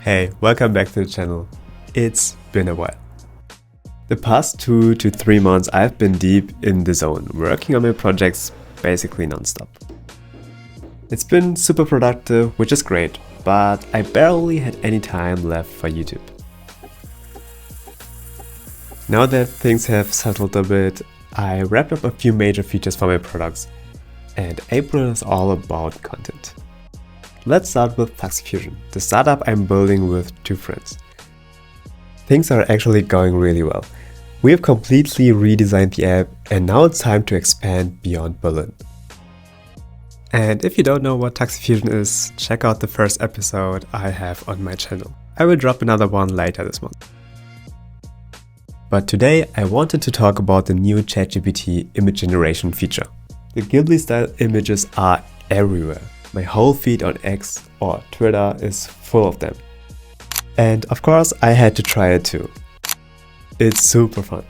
Hey, welcome back to the channel. It's been a while. The past 2 to 3 months I've been deep in the zone, working on my projects basically non-stop. It's been super productive, which is great, but I barely had any time left for YouTube. Now that things have settled a bit, I wrapped up a few major features for my products, and April is all about content. Let's start with Task Fusion, the startup I'm building with 2 friends. Things are actually going really well. We have completely redesigned the app and now it's time to expand beyond Berlin. And if you don't know what Task Fusion is, check out the first episode I have on my channel. I will drop another one later this month. But today I wanted to talk about the new ChatGPT image generation feature. The Ghibli style images are everywhere. My whole feed on X or Twitter is full of them. And of course I had to try it too. It's super fun.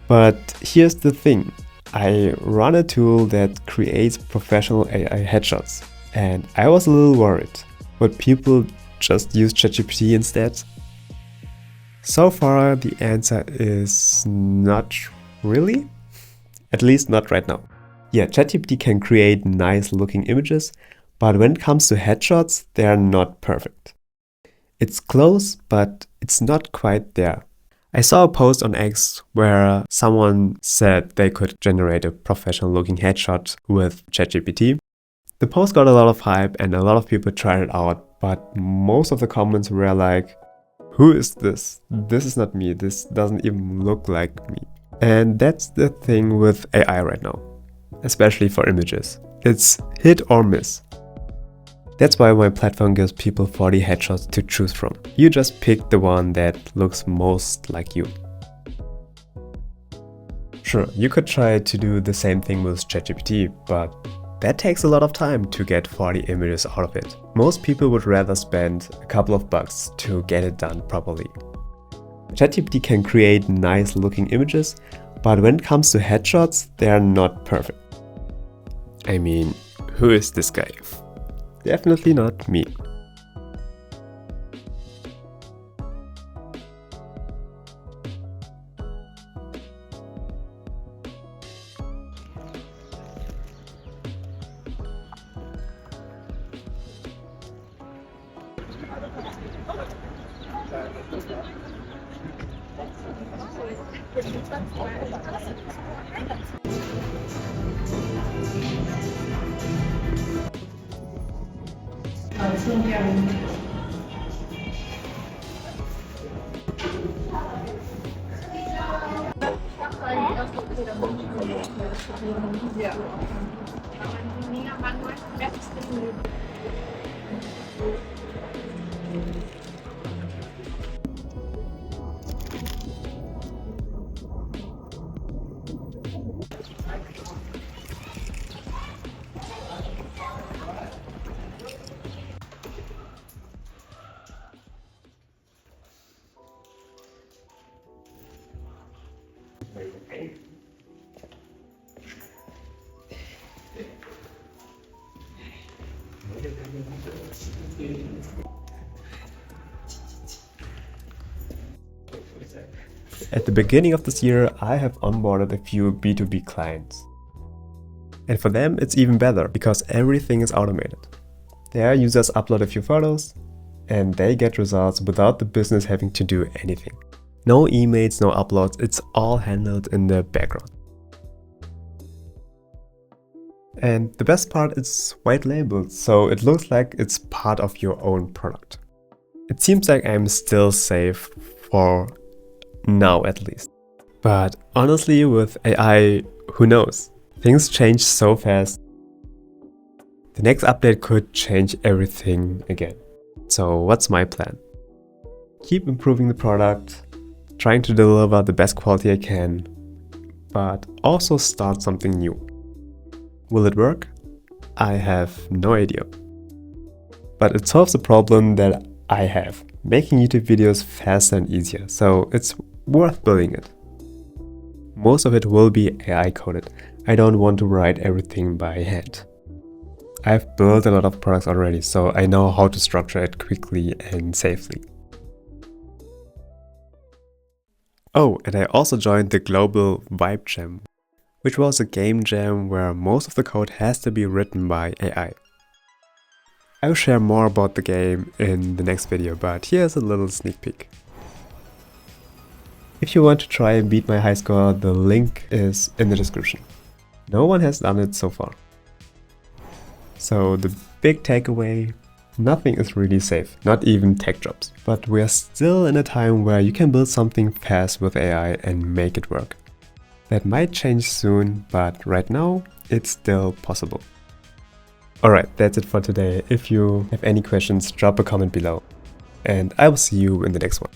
But here's the thing. I run a tool that creates professional AI headshots and I was a little worried. Would people just use ChatGPT instead? So far the answer is not really. At least not right now. Yeah, ChatGPT can create nice looking images, but when it comes to headshots, they're not perfect. It's close, but it's not quite there. I saw a post on X where someone said they could generate a professional looking headshot with ChatGPT. The post got a lot of hype and a lot of people tried it out, but most of the comments were like, "Who is this? This is not me. This doesn't even look like me." And that's the thing with AI right now. Especially for images. It's hit or miss. That's why my platform gives people 40 headshots to choose from. You just pick the one that looks most like you. Sure, you could try to do the same thing with ChatGPT, but that takes a lot of time to get 40 images out of it. Most people would rather spend a couple of bucks to get it done properly. ChatGPT can create nice looking images, but when it comes to headshots, they are not perfect. I mean, who is this guy? Definitely not me. At the beginning of this year, I have onboarded a few B2B clients. And for them, it's even better because everything is automated. Their users upload a few photos and they get results without the business having to do anything. No emails, no uploads, it's all handled in the background. And the best part is white labeled, so it looks like it's part of your own product. It seems like I'm still safe for now at least. But honestly, with AI, who knows? Things change so fast. The next update could change everything again. So what's my plan? Keep improving the product, trying to deliver the best quality I can, but also start something new. Will it work? I have no idea. But it solves the problem that I have, making YouTube videos faster and easier, so it's worth building it. Most of it will be AI coded. I don't want to write everything by hand. I've built a lot of products already, so I know how to structure it quickly and safely. Oh, and I also joined the global Vibe Jam, which was a game jam where most of the code has to be written by AI. I will share more about the game in the next video, but here's a little sneak peek. If you want to try and beat my high score, the link is in the description. No one has done it so far. So the big takeaway, nothing is really safe, not even tech jobs. But we are still in a time where you can build something fast with AI and make it work. That might change soon, but right now it's still possible. Alright, that's it for today. If you have any questions, drop a comment below. And I will see you in the next one.